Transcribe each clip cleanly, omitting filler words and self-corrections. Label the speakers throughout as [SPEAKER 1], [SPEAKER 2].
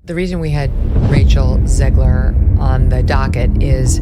[SPEAKER 1] The reason we had Rachel Zegler on the docket is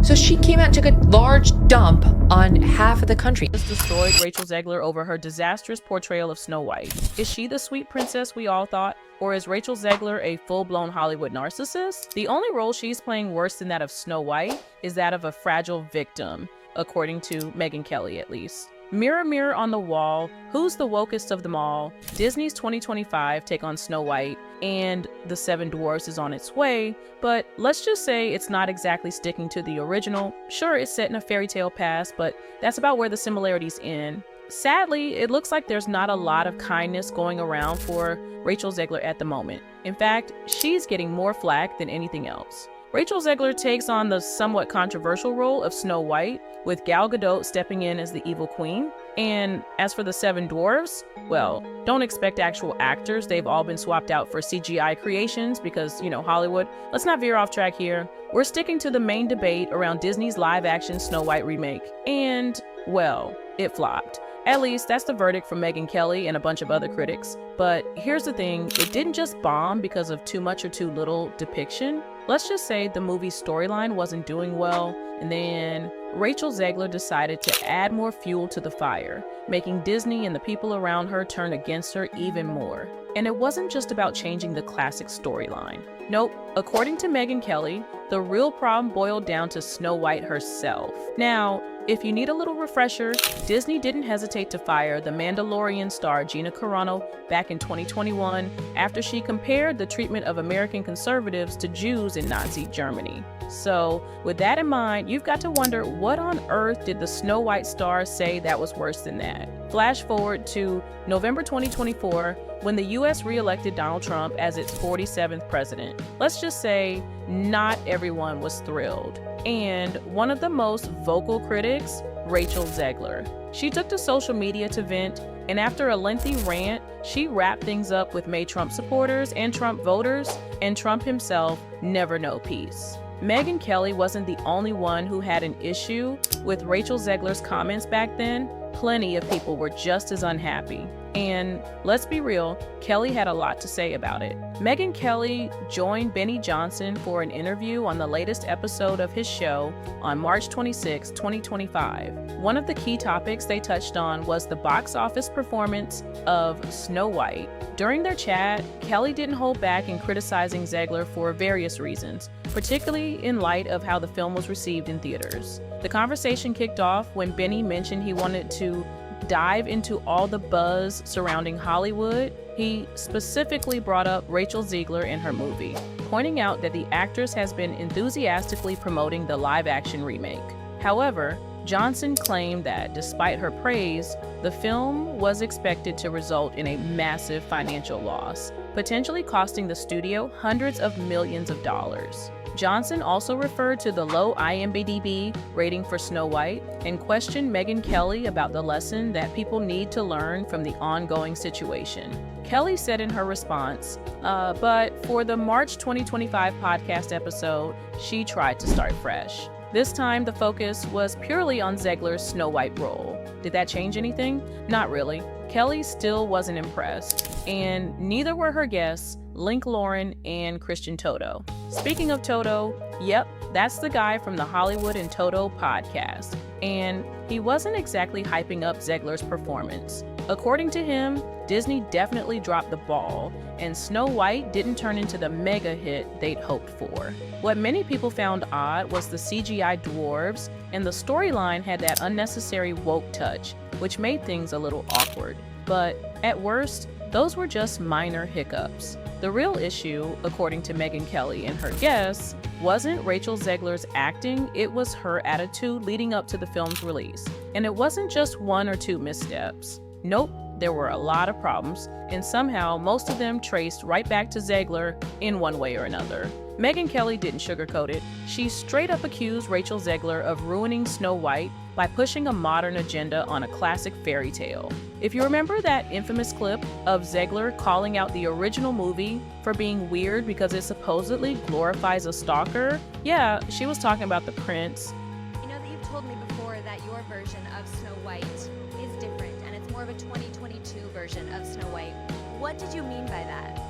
[SPEAKER 1] so she came out and took a large dump on half of the country.
[SPEAKER 2] Just destroyed Rachel Zegler over her disastrous portrayal of Snow White. Is she the sweet princess we all thought? Or is Rachel Zegler a full-blown Hollywood narcissist? The only role she's playing worse than that of Snow White is that of a fragile victim, according to Megyn Kelly at least. Mirror, mirror on the wall, who's the wokest of them all? Disney's 2025 take on Snow White and The Seven Dwarfs is on its way, but let's just say it's not exactly sticking to the original. Sure, it's set in a fairy tale past, but that's about where the similarities end. Sadly, it looks like there's not a lot of kindness going around for Rachel Zegler at the moment. In fact, she's getting more flack than anything else. Rachel Zegler takes on the somewhat controversial role of Snow White, with Gal Gadot stepping in as the evil queen. And as for the Seven Dwarfs, well, don't expect actual actors. They've all been swapped out for CGI creations because, Hollywood. Let's not veer off track here. We're sticking to the main debate around Disney's live-action Snow White remake. And, well, it flopped. At least that's the verdict from Megyn Kelly and a bunch of other critics. But here's the thing, it didn't just bomb because of too much or too little depiction. Let's just say the movie's storyline wasn't doing well, and then Rachel Zegler decided to add more fuel to the fire, making Disney and the people around her turn against her even more. And it wasn't just about changing the classic storyline. Nope, according to Megyn Kelly, the real problem boiled down to Snow White herself. Now, if you need a little refresher, Disney didn't hesitate to fire the Mandalorian star Gina Carano back in 2021 after she compared the treatment of American conservatives to Jews in Nazi Germany. So, with that in mind, you've got to wonder, what on earth did the Snow White star say that was worse than that? Flash forward to November 2024, when the US re-elected Donald Trump as its 47th president. Let's just say not everyone was thrilled. And one of the most vocal critics, Rachel Zegler. She took to social media to vent, and after a lengthy rant, she wrapped things up with May Trump supporters and Trump voters, and Trump himself never know peace. Megyn Kelly wasn't the only one who had an issue with Rachel Zegler's comments back then. Plenty of people were just as unhappy. And let's be real, Kelly had a lot to say about it. Megyn Kelly joined Benny Johnson for an interview on the latest episode of his show on March 26, 2025. One of the key topics they touched on was the box office performance of Snow White. During their chat, Kelly didn't hold back in criticizing Zegler for various reasons, particularly in light of how the film was received in theaters. The conversation kicked off when Benny mentioned he wanted to dive into all the buzz surrounding Hollywood. He specifically brought up Rachel Zegler in her movie, pointing out that the actress has been enthusiastically promoting the live-action remake. However, Johnson claimed that despite her praise, the film was expected to result in a massive financial loss, potentially costing the studio hundreds of millions of dollars. Johnson also referred to the low IMDb rating for Snow White and questioned Megyn Kelly about the lesson that people need to learn from the ongoing situation. Kelly said in her response, but for the March 2025 podcast episode, she tried to start fresh. This time, the focus was purely on Zegler's Snow White role. Did that change anything? Not really. Kelly still wasn't impressed, and neither were her guests, Link Lauren and Christian Toto. Speaking of Toto, yep, that's the guy from the Hollywood and Toto podcast, and he wasn't exactly hyping up Zegler's performance. According to him, Disney definitely dropped the ball, and Snow White didn't turn into the mega hit they'd hoped for. What many people found odd was the CGI dwarves, and the storyline had that unnecessary woke touch, which made things a little awkward. But at worst, those were just minor hiccups. The real issue, according to Megyn Kelly and her guests, wasn't Rachel Zegler's acting, it was her attitude leading up to the film's release. And it wasn't just one or two missteps. Nope, there were a lot of problems, and somehow most of them traced right back to Zegler in one way or another. Megyn Kelly didn't sugarcoat it. She straight up accused Rachel Zegler of ruining Snow White by pushing a modern agenda on a classic fairy tale. If you remember that infamous clip of Zegler calling out the original movie for being weird because it supposedly glorifies a stalker, yeah, she was talking about the prince.
[SPEAKER 3] You know that you've told me before that your version of Snow White is different and it's more of a 2022 version of Snow White. What did you mean by that?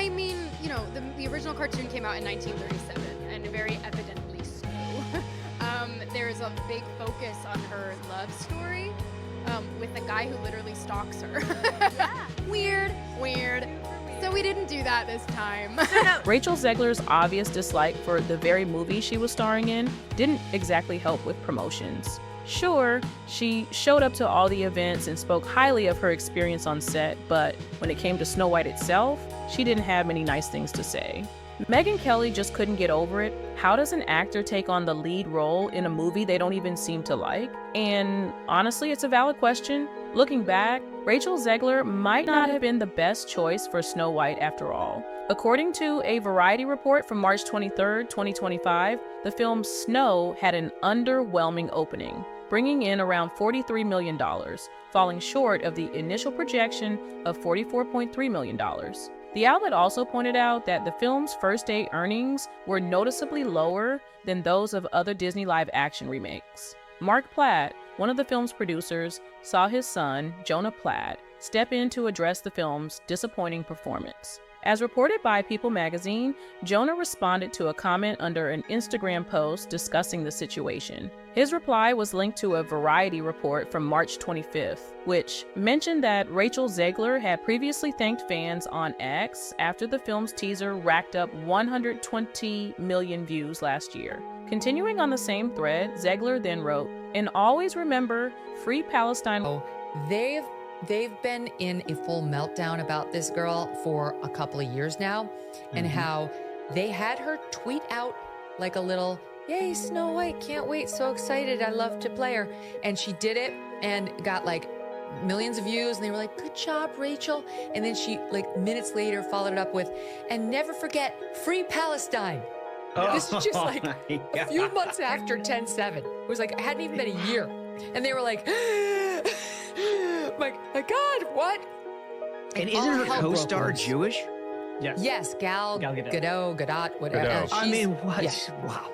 [SPEAKER 4] I mean, you know, the original cartoon came out in 1937, and very evidently so. There's a big focus on her love story with a guy who literally stalks her. Weird. So we didn't do that this time.
[SPEAKER 2] Rachel Zegler's obvious dislike for the very movie she was starring in didn't exactly help with promotions. Sure, she showed up to all the events and spoke highly of her experience on set, but when it came to Snow White itself, she didn't have many nice things to say. Megyn Kelly just couldn't get over it. How does an actor take on the lead role in a movie they don't even seem to like? And honestly, it's a valid question. Looking back, Rachel Zegler might not have been the best choice for Snow White after all. According to a Variety report from March 23, 2025, the film Snow had an underwhelming opening, bringing in around $43 million, falling short of the initial projection of $44.3 million. The outlet also pointed out that the film's first-day earnings were noticeably lower than those of other Disney live-action remakes. Mark Platt, one of the film's producers, saw his son, Jonah Platt, step in to address the film's disappointing performance. As reported by People magazine, Jonah responded to a comment under an Instagram post discussing the situation. His reply was linked to a Variety report from March 25th, which mentioned that Rachel Zegler had previously thanked fans on X after the film's teaser racked up 120 million views last year. Continuing on the same thread, Zegler then wrote, "And always remember, free Palestine."
[SPEAKER 1] Oh, they've been in a full meltdown about this girl for a couple of years now, and how they had her tweet out like a little, "Yay, Snow White, can't wait, so excited, I love to play her." And she did it and got like millions of views, and they were like, "Good job, Rachel." And then she, like minutes later, followed it up with, "And never forget, free Palestine." This is just like a few months after 10/7. It was like, it hadn't even been a year. And they were like, my God, what?
[SPEAKER 5] And isn't her co-star Jewish?
[SPEAKER 1] Yes, Gal Gadot, whatever.
[SPEAKER 5] I
[SPEAKER 1] She's-
[SPEAKER 5] mean, what?
[SPEAKER 1] yeah.
[SPEAKER 5] Wow.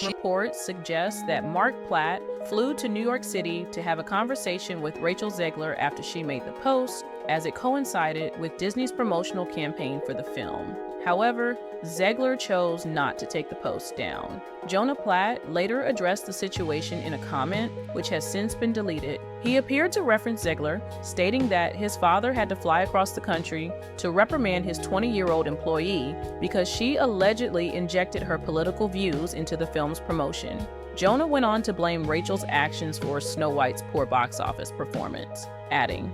[SPEAKER 2] Reports suggest that Mark Platt flew to New York City to have a conversation with Rachel Zegler after she made the post, as it coincided with Disney's promotional campaign for the film. However, Zegler chose not to take the post down. Jonah Platt later addressed the situation in a comment, which has since been deleted. He appeared to reference Ziggler, stating that his father had to fly across the country to reprimand his 20-year-old employee because she allegedly injected her political views into the film's promotion. Jonah went on to blame Rachel's actions for Snow White's poor box office performance, adding,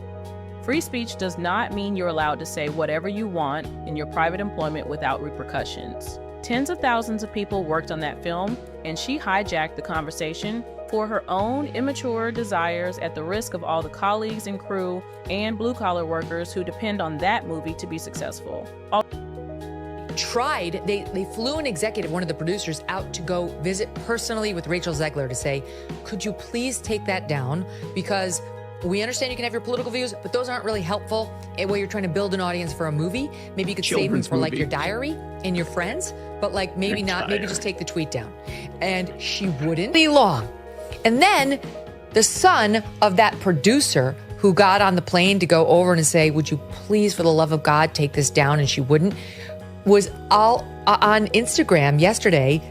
[SPEAKER 2] "Free speech does not mean you're allowed to say whatever you want in your private employment without repercussions. Tens of thousands of people worked on that film, and she hijacked the conversation for her own immature desires at the risk of all the colleagues and crew and blue-collar workers who depend on that movie to be successful."
[SPEAKER 1] They flew an executive, one of the producers, out to go visit personally with Rachel Zegler to say, "Could you please take that down? Because we understand you can have your political views, but those aren't really helpful while you're trying to build an audience for a movie. Maybe you could save them for like your diary and your friends, but like maybe not, maybe just take the tweet down." And she wouldn't be long. And then the son of that producer who got on the plane to go over and say, "Would you please, for the love of God, take this down?" And she wouldn't, was all on Instagram yesterday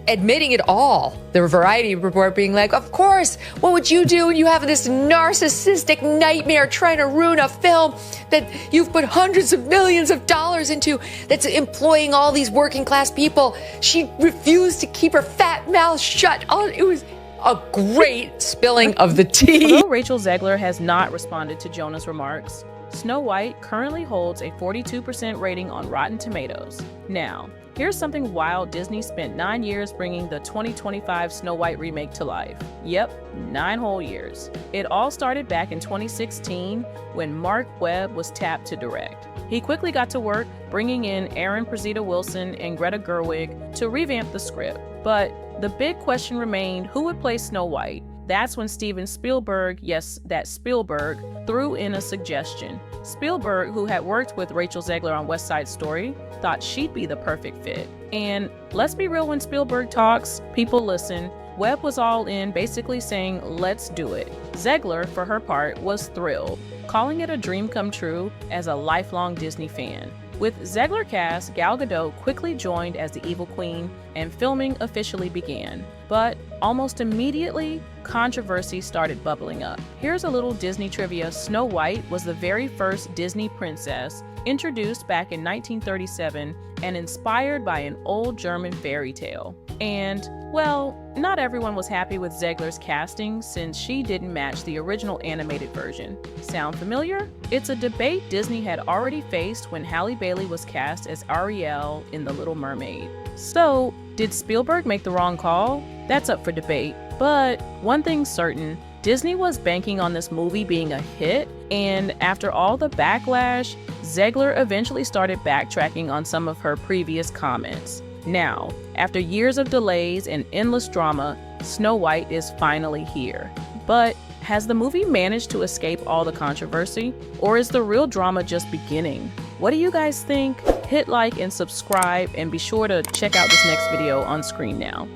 [SPEAKER 1] admitting it all. The Variety report being like, "Of course, what would you do when you have this narcissistic nightmare trying to ruin a film that you've put hundreds of millions of dollars into, that's employing all these working class people?" She refused to keep her fat mouth shut. It was a great spilling of the tea.
[SPEAKER 2] Although Rachel Zegler has not responded to Jonah's remarks, Snow White currently holds a 42% rating on Rotten Tomatoes. Now, here's something wild Disney spent 9 years bringing the 2025 Snow White remake to life. Yep, 9 whole years. It all started back in 2016 when Mark Webb was tapped to direct. He quickly got to work bringing in Aaron Prezita Wilson and Greta Gerwig to revamp the script. But the big question remained, who would play Snow White? That's when Steven Spielberg, yes, that Spielberg, threw in a suggestion. Spielberg, who had worked with Rachel Zegler on West Side Story, thought she'd be the perfect fit. And let's be real, when Spielberg talks, people listen. Webb was all in, basically saying, "Let's do it." Zegler, for her part, was thrilled, calling it a dream come true as a lifelong Disney fan. With Zegler cast, Gal Gadot quickly joined as the evil queen, and filming officially began. But almost immediately, controversy started bubbling up. Here's a little Disney trivia. Snow White was the very first Disney princess, introduced back in 1937 and inspired by an old German fairy tale. And, well, not everyone was happy with Zegler's casting since she didn't match the original animated version. Sound familiar? It's a debate Disney had already faced when Halle Bailey was cast as Ariel in The Little Mermaid. So, did Spielberg make the wrong call? That's up for debate. But one thing's certain, Disney was banking on this movie being a hit, and after all the backlash, Zegler eventually started backtracking on some of her previous comments. Now, after years of delays and endless drama, Snow White is finally here. But has the movie managed to escape all the controversy, or is the real drama just beginning? What do you guys think? Hit like and subscribe, and be sure to check out this next video on screen now.